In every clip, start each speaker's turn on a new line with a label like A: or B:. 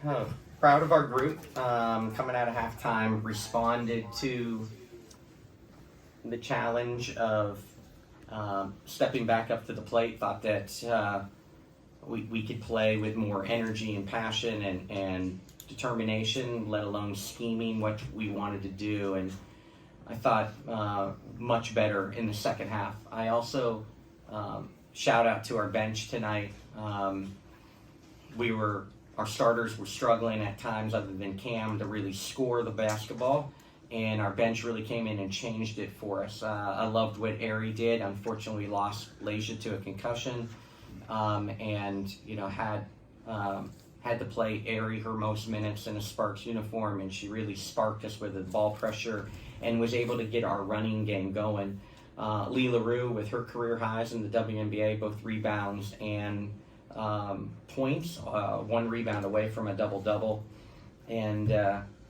A: Oh, proud of our group. Coming out of halftime, responded to the challenge of stepping back up to the plate. Thought that we could play with more energy and passion and determination, let alone scheming what we wanted to do. And I thought much better in the second half. I also shout out to our bench tonight. Our starters were struggling at times, other than Cam, to really score the basketball, and our bench really came in and changed it for us. I loved what Ari did. Unfortunately, we lost Lasia to a concussion, and had to play Ari her most minutes in a Sparks uniform, and she really sparked us with the ball pressure and was able to get our running game going. Lee LaRue with her career highs in the WNBA, both rebounds and points, one rebound away from a double-double. And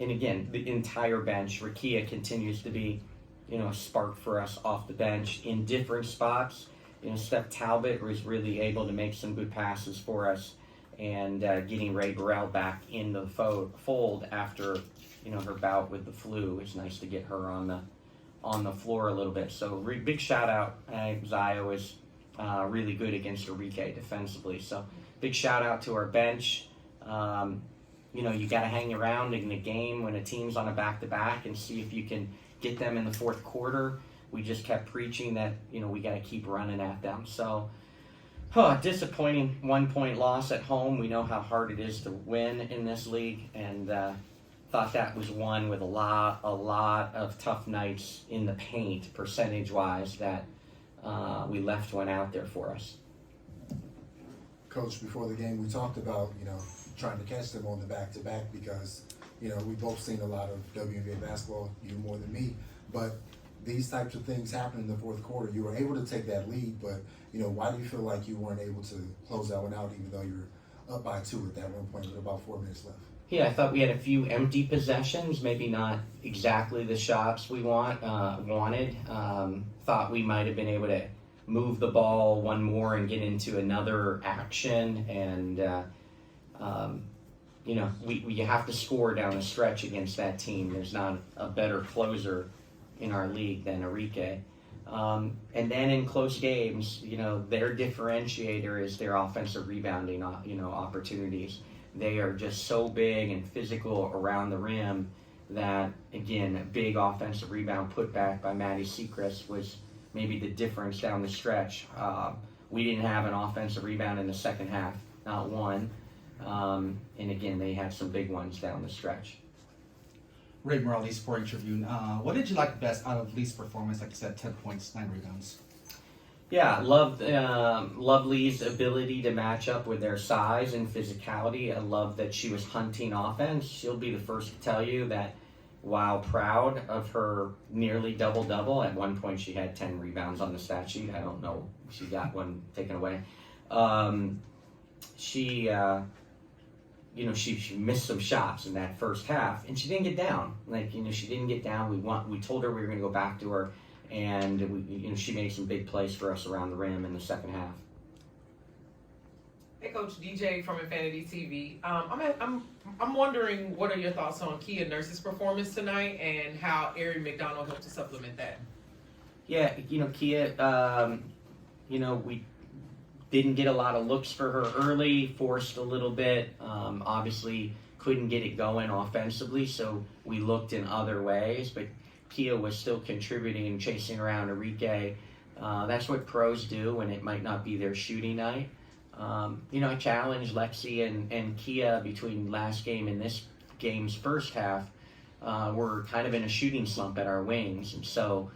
A: again, the entire bench. Rakia continues to be, a spark for us off the bench in different spots. Steph Talbot was really able to make some good passes for us, and getting Ray Burrell back in the fold after, her bout with the flu. It's nice to get her on the floor a little bit. So big shout out. Zaya was really good against Enrique defensively. So big shout out to our bench. You got to hang around in the game when a team's on a back-to-back and see if you can get them in the fourth quarter. We just kept preaching that, we got to keep running at them. So, disappointing 1-point loss at home. We know how hard it is to win in this league, and thought that was one with a lot of tough nights in the paint, percentage-wise, that we left one out there for us.
B: Coach, before the game, we talked about, trying to catch them on the back-to-back because, we've both seen a lot of WNBA basketball, you more than me, but these types of things happen in the fourth quarter. You were able to take that lead, but, why do you feel like you weren't able to close that one out even though you were up by 2 at that one point with about 4 minutes left?
A: Yeah, I thought we had a few empty possessions, maybe not exactly the shots we wanted. Thought we might have been able to move the ball one more and get into another action, and you have to score down the stretch against that team. There's not a better closer in our league than Enrique. And then in close games, their differentiator is their offensive rebounding, opportunities. They are just so big and physical around the rim that, again, a big offensive rebound putback by Maddie Sechrist was maybe the difference down the stretch. We didn't have an offensive rebound in the second half, not one. And again, they had some big ones down the stretch.
C: Ray Morales, Sporting Tribune. What did you like best out of Lee's performance? Like you said, 10 points, 9 rebounds.
A: Yeah, love Lee's ability to match up with their size and physicality. I love that she was hunting offense. She'll be the first to tell you that while proud of her nearly double-double, at one point she had 10 rebounds on the stat sheet. I don't know, she got one taken away. She missed some shots in that first half, and she didn't get down. She didn't get down. We told her we were going to go back to her, and she made some big plays for us around the rim in the second half.
D: Hey, Coach DJ from Infinity TV. I'm wondering, what are your thoughts on Kia Nurse's performance tonight and how Ari McDonald helped to supplement that?
A: Yeah, Kia, we didn't get a lot of looks for her early, forced a little bit, obviously couldn't get it going offensively, so we looked in other ways, but Kia was still contributing and chasing around Enrique. That's what pros do when it might not be their shooting night. I challenged Lexi and Kia between last game and this game's first half. We're kind of in a shooting slump at our wings, and so,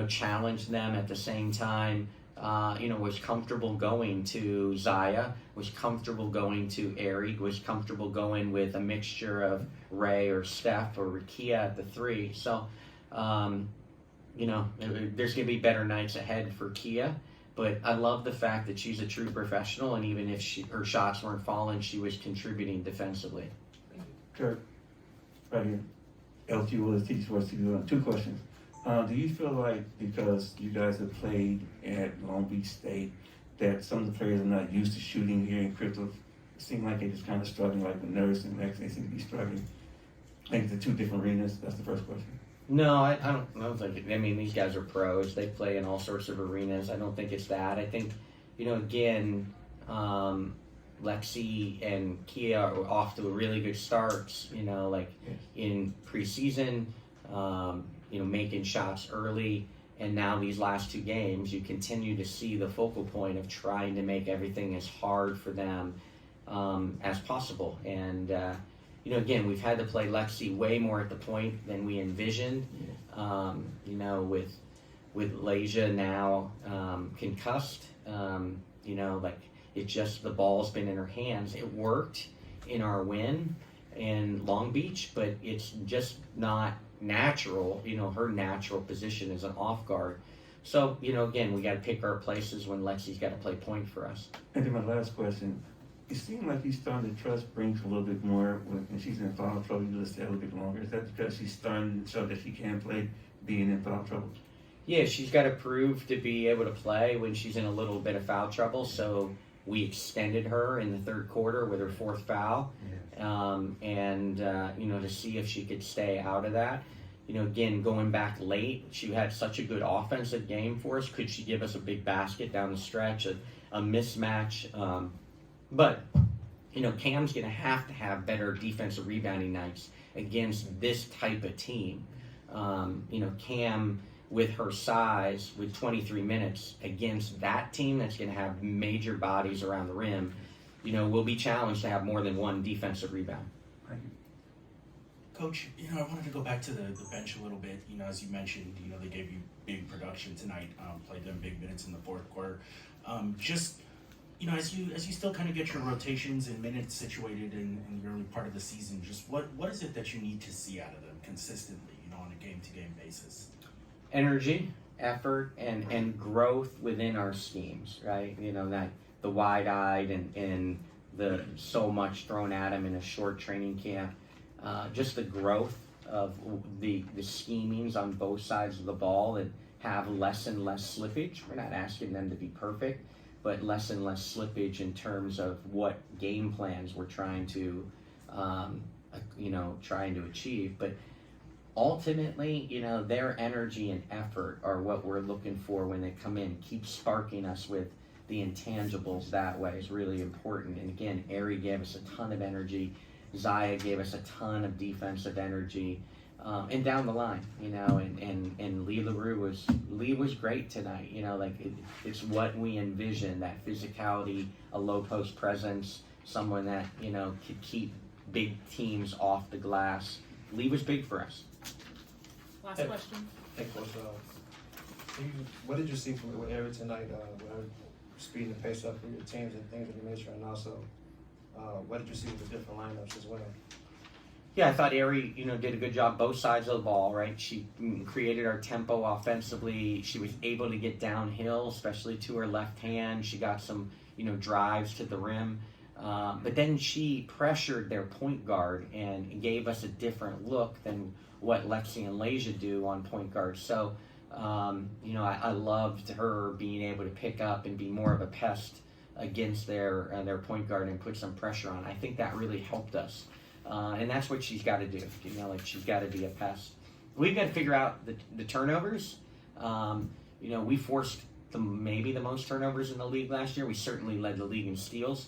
A: challenged them at the same time. Was comfortable going to Zaya, was comfortable going to Ari, was comfortable going with a mixture of Ray or Steph or Rakia at the 3. So, there's going to be better nights ahead for Kia, but I love the fact that she's a true professional, and even if her shots weren't falling, she was contributing defensively.
E: Kurt, right here. LT Willis, Teach Sports TV. 2 questions. Do you feel like because you guys have played at Long Beach State that some of the players are not used to shooting here in Crystal It seemed like they just kind of struggling, like the Nurse and Lex, they seem to be struggling. I think it's the two different arenas. That's the first question.
A: No, I don't think. I mean, these guys are pros. They play in all sorts of arenas. I don't think it's that. I think, again, Lexi and Kia are off to a really good starts. Like in preseason, making shots early, and now these last two games, you continue to see the focal point of trying to make everything as hard for them as possible. And again, we've had to play Lexi way more at the point than we envisioned. With Leja now concussed, like it just, the ball's been in her hands. It worked in our win in Long Beach, but it's just not natural. Her natural position is an off guard. So, again, we got to pick our places when Lexi's got to play point for us.
E: And then my last question. It seemed like he's starting to trust Brinks a little bit more when she's in foul trouble. You just stay a little bit longer. Is that because she's starting to show that she can play being in foul trouble?
A: Yeah, she's got to prove to be able to play when she's in a little bit of foul trouble. So we extended her in the third quarter with her fourth foul, to see if she could stay out of that. Again, going back late, she had such a good offensive game for us. Could she give us a big basket down the stretch, a mismatch? But Cam's going to have better defensive rebounding nights against this type of team. Cam, with her size, with 23 minutes against that team that's going to have major bodies around the rim, will be challenged to have more than one defensive rebound.
E: Thank you.
F: Coach, I wanted to go back to the bench a little bit. As you mentioned, they gave you big production tonight, played them big minutes in the fourth quarter. As you still kind of get your rotations and minutes situated in the early part of the season, just what is it that you need to see out of them consistently, on a game-to-game basis?
A: Energy, effort, and growth within our schemes, right? That the wide-eyed and the so much thrown at them in a short training camp. Just the growth of the schemings on both sides of the ball that have less and less slippage. We're not asking them to be perfect, but less and less slippage in terms of what game plans we're trying to achieve. But ultimately, their energy and effort are what we're looking for when they come in. Keep sparking us with the intangibles that way is really important. And again, Ari gave us a ton of energy. Zaya gave us a ton of defensive energy. And down the line, and Lee was great tonight. It's what we envisioned, that physicality, a low post presence, someone that, could keep big teams off the glass. Lee was big for us.
G: Last question.
H: Hey, Coach. What did you see from Ari tonight with her speeding the pace up for your teams and things of the nature? And also, what did you see with the different lineups as well?
A: Yeah, I thought Ari, did a good job both sides of the ball, right? She created our tempo offensively. She was able to get downhill, especially to her left hand. She got some, drives to the rim. But then she pressured their point guard and gave us a different look than what Lexi and Leja do on point guard. So, I loved her being able to pick up and be more of a pest against their point guard and put some pressure on. I think that really helped us. And that's what she's got to do. She's got to be a pest. We've got to figure out the turnovers. We forced maybe the most turnovers in the league last year. We certainly led the league in steals.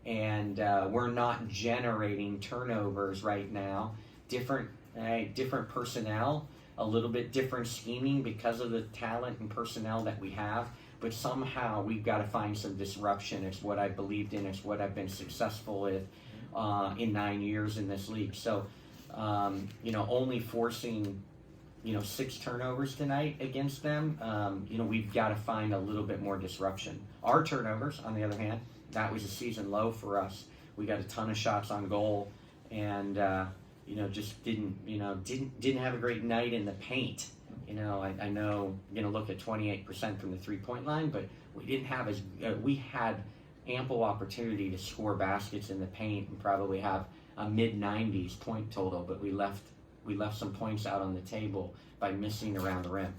A: And we're not generating turnovers right now. Different personnel, a little bit different scheming because of the talent and personnel that we have. But somehow we've got to find some disruption. It's what I believed in. It's what I've been successful with in 9 years in this league. So, only forcing, 6 turnovers tonight against them, we've got to find a little bit more disruption. Our turnovers, on the other hand, that was a season low for us. We got a ton of shots on goal, and just didn't have a great night in the paint. I know you're gonna look at 28% from the 3-point line, but we didn't have we had ample opportunity to score baskets in the paint and probably have a mid-90s point total, but we left some points out on the table by missing around the rim.